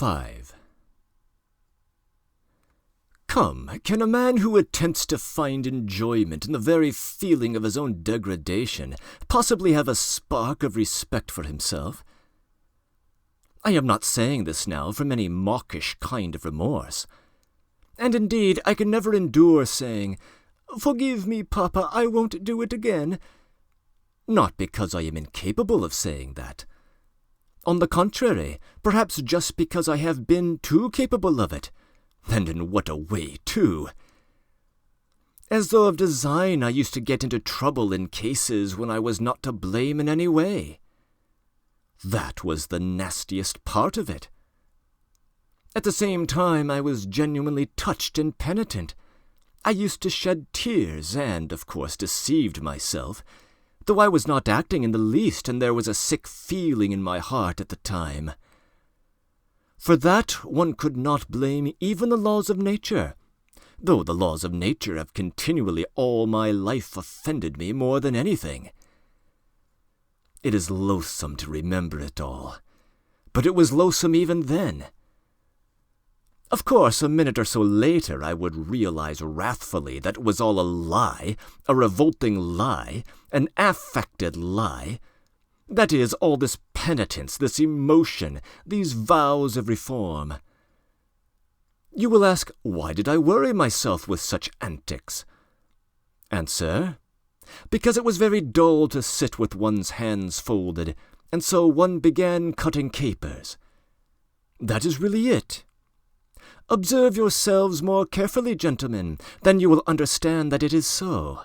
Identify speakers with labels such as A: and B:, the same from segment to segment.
A: 5. Come, can a man who attempts to find enjoyment in the very feeling of his own degradation possibly have a spark of respect for himself? I am not saying this now from any mawkish kind of remorse. And indeed, I can never endure saying, "Forgive me, Papa, I won't do it again." Not because I am incapable of saying that. On the contrary, perhaps just because I have been too capable of it. And in what a way, too! As though of design I used to get into trouble in cases when I was not to blame in any way. That was the nastiest part of it. At the same time, I was genuinely touched and penitent. I used to shed tears and, of course, deceived myself, though I was not acting in the least, and there was a sick feeling in my heart at the time. For that one could not blame even the laws of nature, though the laws of nature have continually all my life offended me more than anything. It is loathsome to remember it all, but it was loathsome even then. Of course, a minute or so later I would realize wrathfully that it was all a lie, a revolting lie, an affected lie. That is, all this penitence, this emotion, these vows of reform. You will ask, why did I worry myself with such antics? Answer, because it was very dull to sit with one's hands folded, and so one began cutting capers. That is really it. Observe yourselves more carefully, gentlemen, then you will understand that it is so.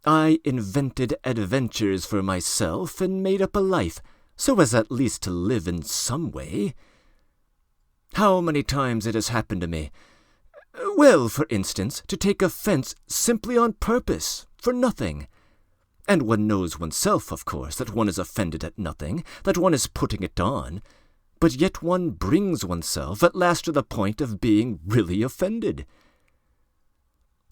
A: I invented adventures for myself and made up a life, so as at least to live in some way. How many times it has happened to me, well, for instance, to take offense simply on purpose, for nothing. And one knows oneself, of course, that one is offended at nothing, that one is putting it on, but yet one brings oneself at last to the point of being really offended.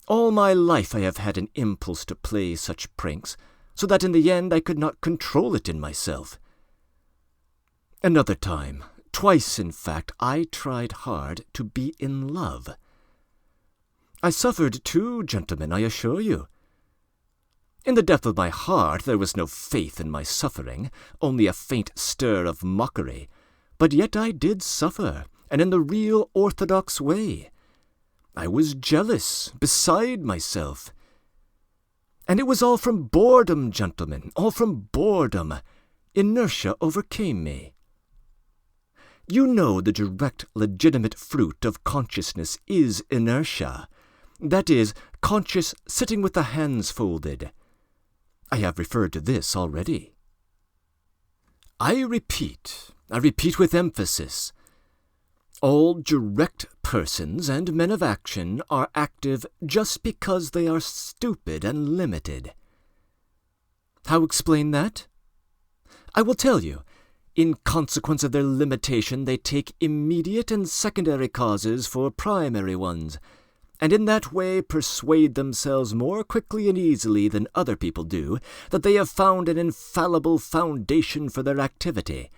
A: All my life I have had an impulse to play such pranks, so that in the end I could not control it in myself. Another time, twice in fact, I tried hard to be in love. I suffered too, gentlemen, I assure you. In the depth of my heart there was no faith in my suffering, only a faint stir of mockery, but yet I did suffer, and in the real orthodox way. I was jealous, beside myself. And it was all from boredom, gentlemen, all from boredom. Inertia overcame me. You know the direct, legitimate fruit of consciousness is inertia. That is, conscious sitting with the hands folded. I have referred to this already. I repeat with emphasis, all direct persons and men of action are active just because they are stupid and limited. How explain that? I will tell you. In consequence of their limitation, they take immediate and secondary causes for primary ones, and in that way persuade themselves more quickly and easily than other people do that they have found an infallible foundation for their activity.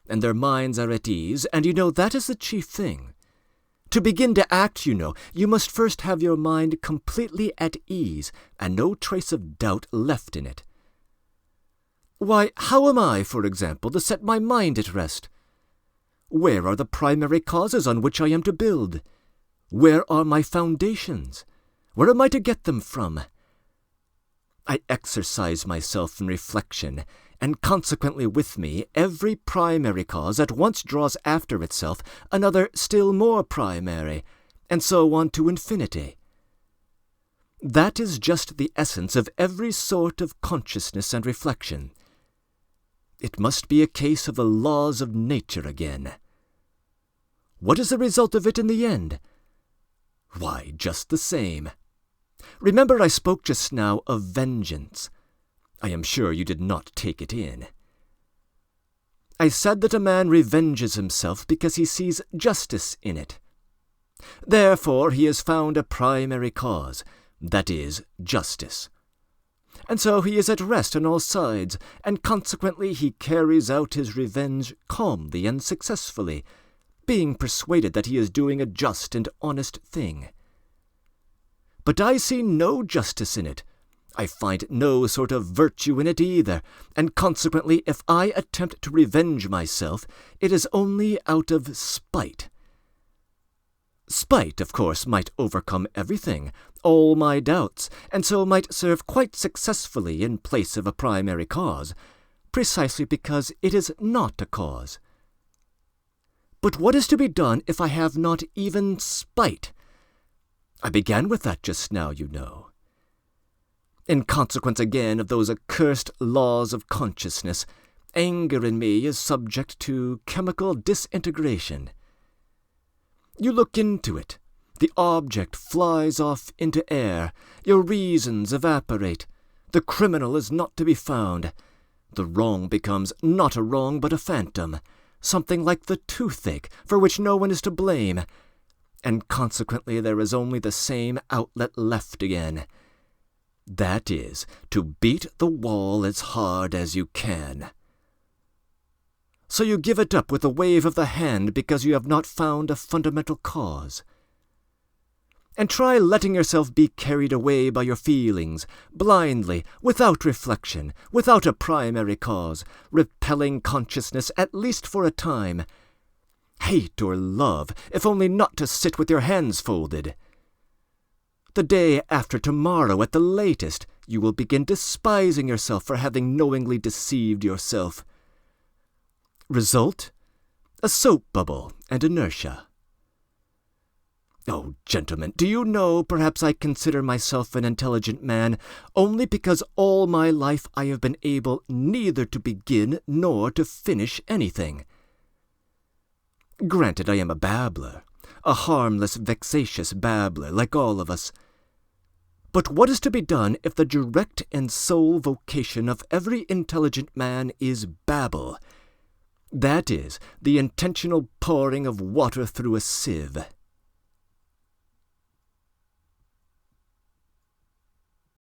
A: And their minds are at ease, and you know that is the chief thing. To begin to act, you must first have your mind completely at ease, and no trace of doubt left in it. Why, how am I, for example, to set my mind at rest? Where are the primary causes on which I am to build? Where are my foundations? Where am I to get them from? I exercise myself in reflection, and consequently with me every primary cause at once draws after itself another still more primary, and so on to infinity. That is just the essence of every sort of consciousness and reflection. It must be a case of the laws of nature again. What is the result of it in the end? Why, just the same. Remember I spoke just now of vengeance. I am sure you did not take it in. I said that a man revenges himself because he sees justice in it. Therefore he has found a primary cause, that is, justice. and so he is at rest on all sides, and consequently he carries out his revenge calmly and successfully, being persuaded that he is doing a just and honest thing. But I see no justice in it. I find no sort of virtue in it either, and consequently if I attempt to revenge myself, it is only out of spite. Spite, of course, might overcome everything, all my doubts, and so might serve quite successfully in place of a primary cause, precisely because it is not a cause. But what is to be done if I have not even spite? I began with that just now, you know. In consequence again of those accursed laws of consciousness, anger in me is subject to chemical disintegration. You look into it. The object flies off into air. Your reasons evaporate. The criminal is not to be found. The wrong becomes not a wrong but a phantom, something like the toothache for which no one is to blame. And consequently there is only the same outlet left again. That is, to beat the wall as hard as you can. So you give it up with a wave of the hand because you have not found a fundamental cause. And try letting yourself be carried away by your feelings, blindly, without reflection, without a primary cause, repelling consciousness at least for a time. Hate or love, if only not to sit with your hands folded. The day after tomorrow at the latest, you will begin despising yourself for having knowingly deceived yourself. Result? A soap bubble and inertia. Oh, gentlemen, do you know, perhaps I consider myself an intelligent man only because all my life I have been able neither to begin nor to finish anything. Granted, I am a babbler, a harmless, vexatious babbler, like all of us. But what is to be done if the direct and sole vocation of every intelligent man is babble? That is, the intentional pouring of water through a sieve.